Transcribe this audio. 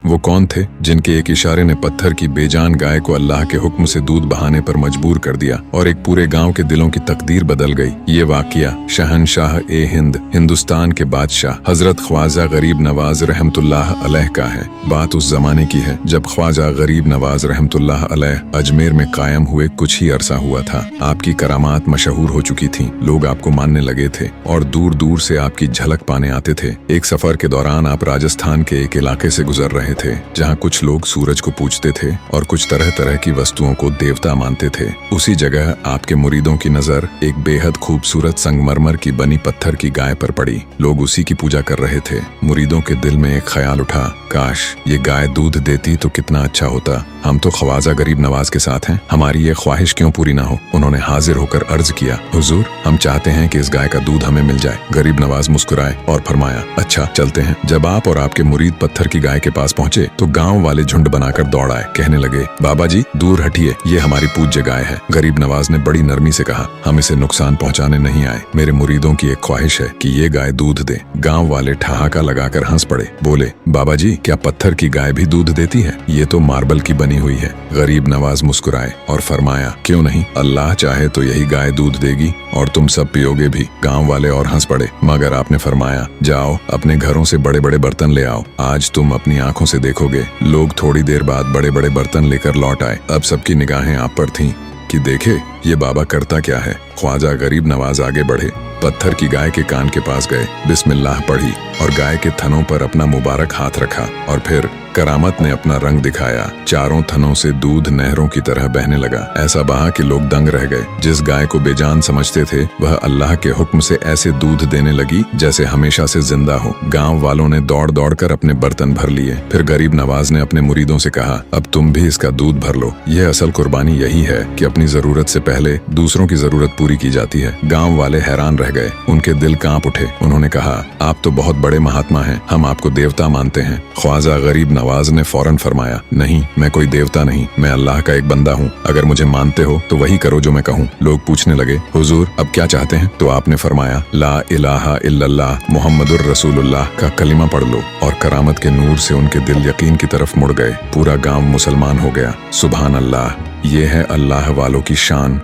वो कौन थे जिनके एक इशारे ने पत्थर की बेजान गाय को अल्लाह के हुक्म से दूध बहाने पर मजबूर कर दिया और एक पूरे गांव के दिलों की तकदीर बदल गई। ये वाकया शहनशाह ए हिंद, हिंदुस्तान के बादशाह हजरत ख्वाजा गरीब नवाज रहमतुल्लाह अलैह का है। बात उस जमाने की है जब ख्वाजा गरीब नवाज रहमतुल्लाह अलैह अजमेर में कायम हुए कुछ ही अरसा हुआ था। आपकी करामात मशहूर हो चुकी थी, लोग आपको मानने लगे थे और दूर दूर से आपकी झलक पाने आते थे। एक सफर के दौरान आप राजस्थान के एक इलाके से गुजर रहे थे जहाँ कुछ लोग सूरज को पूजते थे और कुछ तरह तरह की वस्तुओं को देवता मानते थे। उसी जगह आपके मुरीदों की नजर एक बेहद खूबसूरत संगमरमर की बनी पत्थर की गाय पर पड़ी। लोग उसी की पूजा कर रहे थे। मुरीदों के दिल में एक ख्याल उठा, काश ये गाय दूध देती तो कितना अच्छा होता। हम तो ख्वाजा गरीब नवाज के साथ हैं, हमारी ये ख्वाहिश क्यों पूरी ना हो। उन्होंने हाजिर होकर अर्ज किया, हुजूर हम चाहते हैं कि इस गाय का दूध हमें मिल जाए। गरीब नवाज मुस्कुराए और फरमाया, अच्छा चलते हैं। जब आप और आपके मुरीद पत्थर की गाय के पास पहुंचे तो गांव वाले झुंड बनाकर दौड़ आए। कहने लगे, बाबा जी दूर हटिए, ये हमारी पूज्य गाय है। गरीब नवाज ने बड़ी नरमी से कहा, हम इसे नुकसान पहुंचाने नहीं आए, मेरे मुरीदों की एक ख्वाहिश है कि ये गाय दूध दे। गांव वाले ठहाका लगाकर हंस पड़े, बोले, बाबा जी क्या पत्थर की गाय भी दूध देती है? ये तो मार्बल की बनी हुई है। गरीब नवाज मुस्कुराए और फरमाया, क्यों नहीं, अल्लाह चाहे तो यही गाय दूध देगी और तुम सब पियोगे भी। गांव वाले और हंस पड़े, मगर आपने फरमाया, जाओ अपने घरों से बड़े बड़े बर्तन ले आओ, आज तुम अपनी आंखों से देखोगे। लोग थोड़ी देर बाद बड़े बड़े बर्तन लेकर लौट आए। अब सबकी निगाहें आप पर थीं कि देखे ये बाबा करता क्या है। ख्वाजा गरीब नवाज आगे बढ़े, पत्थर की गाय के कान के पास गए, बिस्मिल्लाह पढ़ी और गाय के थनों पर अपना मुबारक हाथ रखा और फिर करामत ने अपना रंग दिखाया। चारों थनों से दूध नहरों की तरह बहने लगा। ऐसा बहा कि लोग दंग रह गए। जिस गाय को बेजान समझते थे वह अल्लाह के हुक्म से ऐसे दूध देने लगी जैसे हमेशा से जिंदा हो। गांव वालों ने दौड़ दौड़ कर अपने बर्तन भर लिए। फिर गरीब नवाज ने अपने मुरीदों से कहा, अब तुम भी इसका दूध भर लो। यह असल कुर्बानी यही है कि अपनी जरूरत से पहले दूसरों की जरूरत पूरी की जाती है। गाँव वाले हैरान रह गए, उनके दिल कांप उठे। उन्होंने कहा, आप तो बहुत बड़े महात्मा हैं, हम आपको देवता मानते हैं। ख्वाजा गरीब नवाज ने फौरन फरमाया, नहीं, मैं कोई देवता नहीं, मैं अल्लाह का एक बंदा हूँ। अगर मुझे मानते हो तो वही करो जो मैं कहूँ। लोग पूछने लगे, हुजूर अब क्या चाहते हैं? तो आपने फरमाया, ला इलाहा इल्लल्लाह मुहम्मदुर रसूलुल्लाह का कलिमा पढ़ लो। और करामत के नूर से उनके दिल यकीन की तरफ मुड़ गए। पूरा गांव मुसलमान हो गया। सुभान अल्लाह, ये है अल्लाह वालों की शान।